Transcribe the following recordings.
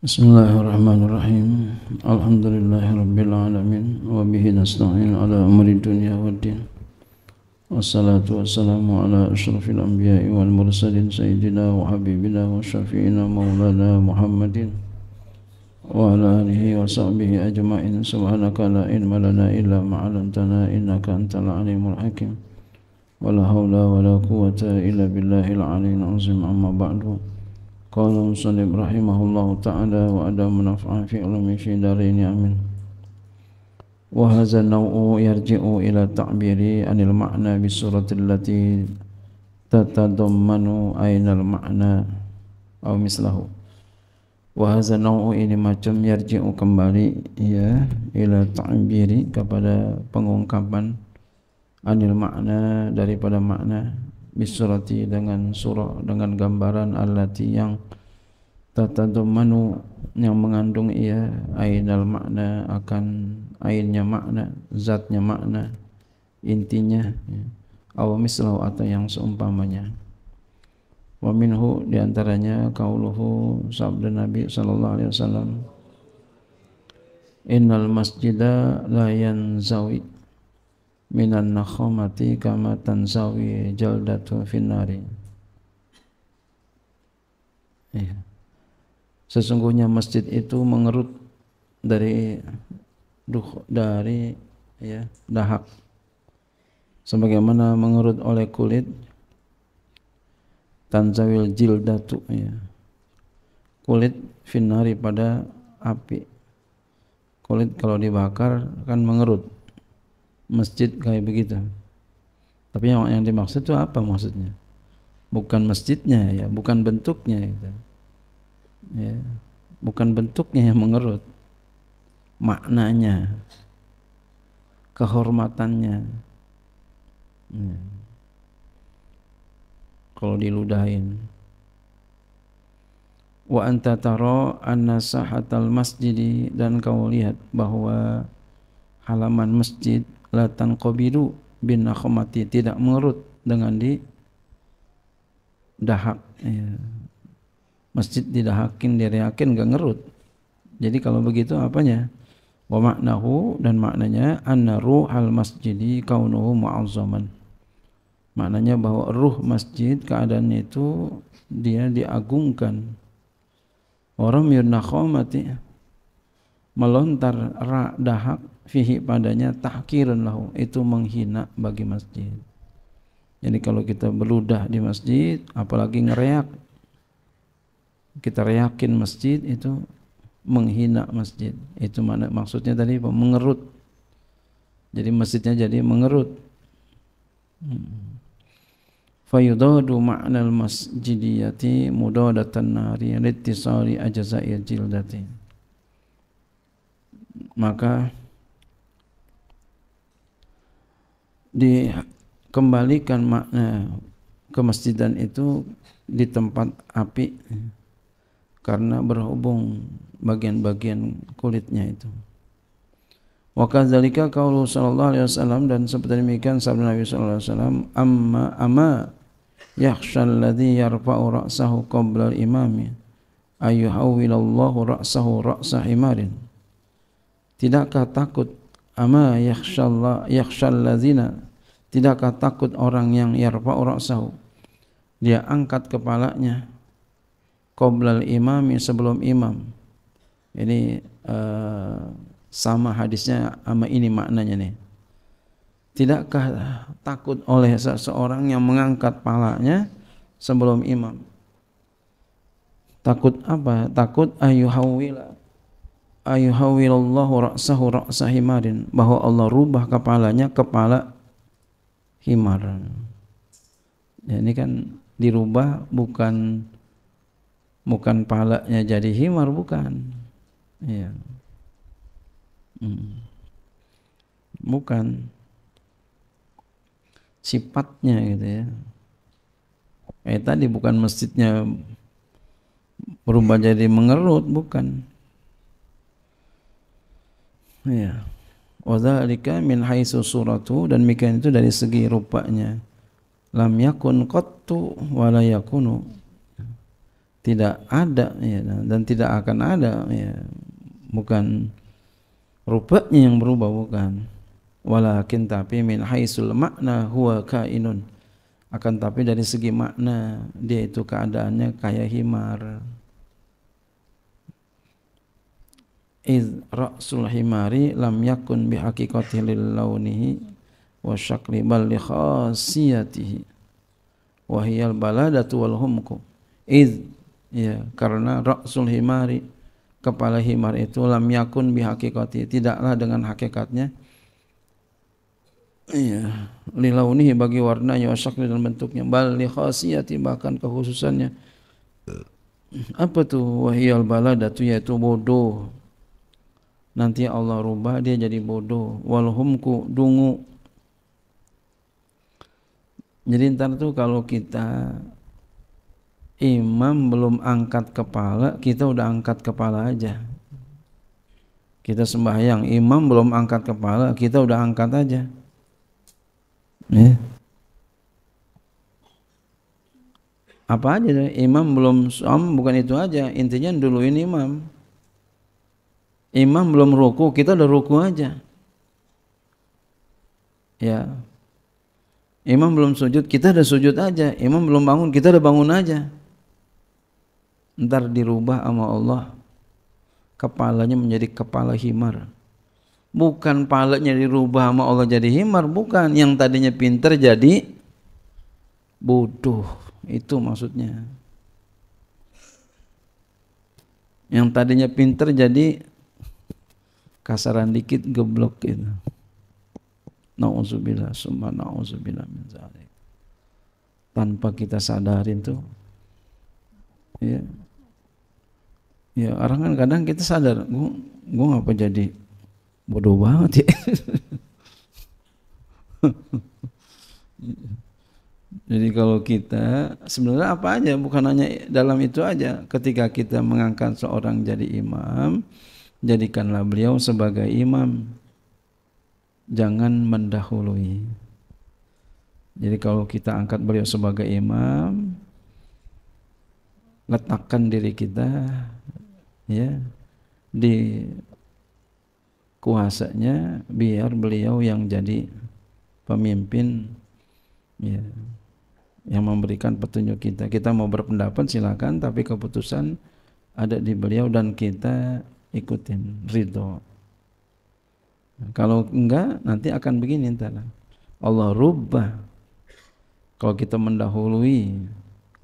Bismillahirrahmanirrahim. Alhamdulillahirabbil alamin wa bihi nasta'in ala umuri dunya waddin. Wassalatu wassalamu ala asyrafil anbiya'i wal mursalin sayyidina wa habibina wa syafi'ina maulana Muhammadin wa ala alihi wa sahbihi ajma'in. Subhanaka la ilma lana illa ma 'allamtana innaka antal alimul hakim. Wala haula wala quwwata illa billahil aliyyil azim. Amma ba'du. Qala musannif rahimahullahu ta'ala wa adamu naf'an fi ulumi fi daraini amin. Wa hadha naw'u yarji'u ila ta'biri anil ma'na bi suratil lati tatadammanu ainal ma'na aw mislahu. Wa hadha naw'u ini macam yarji'u kembali ya ila ta'biri kepada pengungkapan anil ma'na daripada makna bisurati dengan surah dengan gambaran allati yang tatadammanu yang mengandung ia ainal makna akan ainnya makna zatnya makna intinya aw mislahu atau yang seumpamanya. Wa minhu diantaranya qauluhu sabda Nabi sallallahu alaihi wasallam innal masjida la yanzawi minan nakhamati kama tanzawi jaldatu finnari. Ya. Sesungguhnya masjid itu mengerut dari ya dahak sebagaimana mengerut oleh kulit tanzawil jildatu ya. Kulit finnari pada api. Kulit kalau dibakar kan mengerut. Masjid kayak begitu. Tapi yang dimaksud itu apa maksudnya? Bukan masjidnya ya, bukan bentuknya gitu. Ya, bukan bentuknya yang mengerut. Maknanya, kehormatannya. Ya. Kalau diludahin. Wa anta tara anna sahatal masjidi dan kau lihat bahwa halaman masjid la tanqabiru bin nakhamati tidak mengerut dengan di dahak ya. Masjid didahakin direakin enggak ngerut. Jadi kalau begitu apanya? Wa maknahu dan maknanya anna ruhal masjidi kaunuhu mu'azzaman. Maknanya bahwa ruh masjid keadaannya itu dia diagungkan. Orang yunakhamati melontar ra dahak fihi padanya tahkirun lahu itu menghina bagi masjid. Jadi kalau kita beludah di masjid apalagi ngereak kita reakin masjid itu menghina masjid. Itu mana maksudnya tadi mengerut. Jadi masjidnya jadi mengerut. Fayudadu ma'nal masjidiyati mudadatan nari litisari ajza'i jildati. Maka dikembalikan makna kemasjidan itu di tempat api karena berhubung bagian-bagian kulitnya itu. Wa kadzalika qaulu sallallahu alaihi wasallam dan seperti demikian sabda Nabi sallallahu alaihi wasallam amma yakhshal ladzi yarfa'u ra'sahu qabla al-imami ayyuhawwilallahu ra'sahu ra'sa himarin. Tidakkah takut ama yakhshal ladzina tidakkah takut orang yang yarfa'u ra'sahu dia angkat kepalanya qoblal imami sebelum imam. Ini sama hadisnya sama ini maknanya nih. Tidakkah takut oleh seseorang yang mengangkat palanya sebelum imam? Takut apa? Takut ayyuhawwilallahu ra'sahu ra'sa himarin, bahwa Allah rubah kepalanya kepala himar. Ya, ini kan dirubah bukan palanya jadi himar, bukan. Ya. Bukan sifatnya gitu ya. Tadi bukan masjidnya berubah jadi mengerut, bukan. Ya. Wa dzalika min haitsu suratu dan demikian itu dari segi rupanya. Lam yakun qattu wa la yakunu. tidak ada ya, dan tidak akan ada ya, bukan rupanya yang berubah, bukan, walakin tapi min haisul makna huwa kainun, akan tapi dari segi makna dia itu keadaannya kayak himar. Iz ra'sul himari lam yakun bihaqiqati lil launihi wa syakli bal li khasiyatihi wa hiyal baladatu wal humku. Iz, ya, karena ra'sul himari, kepala himar itu, lam yakun bihaqiqati, tidaklah dengan hakikatnya, iya, li launihi, bagi warnanya, wa syakli, dan bentuknya, bal li khasiyati, bahkan kekhususannya. Apa tuh? Wa hiyal baladatu, yaitu bodoh. Nanti Allah rubah dia jadi bodoh. Walhumku, dungu. Jadi ntar tuh kalau kita imam belum angkat kepala, kita udah angkat kepala aja. Kita sembahyang, imam belum angkat kepala, kita udah angkat aja. Apa aja tuh? Imam belum bukan itu aja, intinya duluin imam. Imam belum ruku, kita udah ruku aja. Ya. Imam belum sujud, kita udah sujud aja. Imam belum bangun, kita udah bangun aja. Ntar dirubah sama Allah, kepalanya menjadi kepala himar. Bukan palanya dirubah sama Allah jadi himar, bukan. Yang tadinya pinter jadi bodoh. Itu maksudnya. Yang tadinya pinter jadi kasaran dikit geblok gitu. Nauzubillah, summa nauzubillah min dzalik. Tanpa kita sadarin tuh. Ya. Ya, orang kan kadang kita sadar, gua ngapa jadi bodoh banget ya. Jadi kalau kita sebenarnya apa aja, bukan hanya dalam itu aja. Ketika kita mengangkat seorang jadi imam, jadikanlah beliau sebagai imam, jangan mendahului. Jadi kalau kita angkat beliau sebagai imam, letakkan diri kita ya di kuasanya, biar beliau yang jadi pemimpin ya, yang memberikan petunjuk kita. Kita mau berpendapat silakan, tapi keputusan ada di beliau dan kita ikutin, ridho. Kalau enggak, nanti akan begini ntar. Allah rubah. Kalau kita mendahului,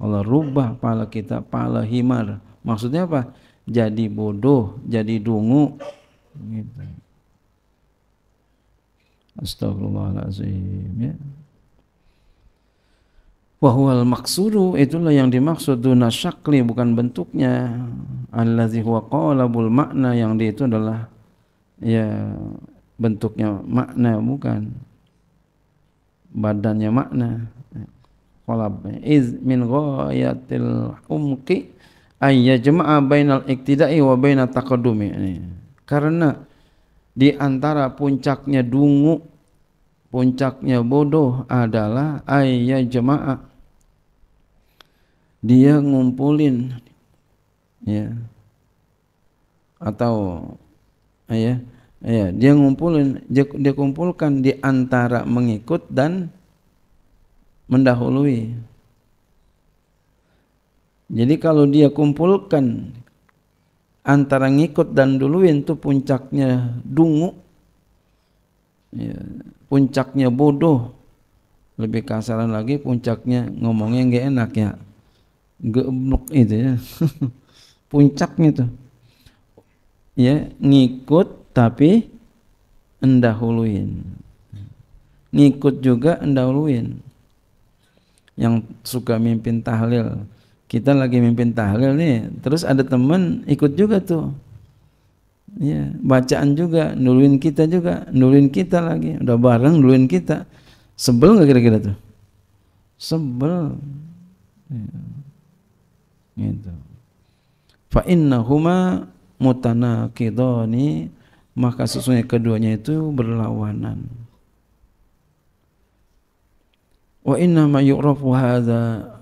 Allah rubah pala kita, pala himar. Maksudnya apa? Jadi bodoh, jadi dungu. Gitu. Astagfirullahaladzim ya. Wahwal maksudu, itulah yang dimaksud, duna syakli, bukan bentuknya. Allazi huwa qalabul makna, yang dia itu adalah ya bentuknya makna, bukan badannya makna. Qalab iz min ghayatil umqi ay yajma'a bainal iktida'i wa bainat taqaddumi. Karena di antara puncaknya dungu, puncaknya bodoh adalah ay yajma'a, dia ngumpulin ya, atau ya, dia ngumpulin, dia kumpulkan di antara mengikut dan mendahului. Jadi kalau dia kumpulkan antara ngikut dan duluin, itu puncaknya dungu ya, puncaknya bodoh. Lebih kasaran lagi, puncaknya ngomongnya nggak enak ya, geblok itu ya. Puncaknya tuh ya, ngikut tapi endahuluin, ngikut juga endahuluin. Yang suka mimpin tahlil, kita lagi mimpin tahlil nih, terus ada teman ikut juga tuh ya, bacaan juga nuluin kita, juga nuluin kita lagi, udah bareng nuluin kita. Sebel nggak kira-kira tuh? Sebel ya. Gitu. Fa innahuma mutanaqidani, maka sesungguhnya keduanya itu berlawanan. Wa inna ma yu'rafu hadza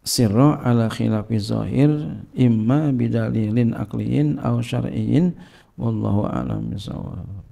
sirra ala khilafi zahir imma bidalilin aqliyin aw syar'iyyin wallahu a'lam bissawab.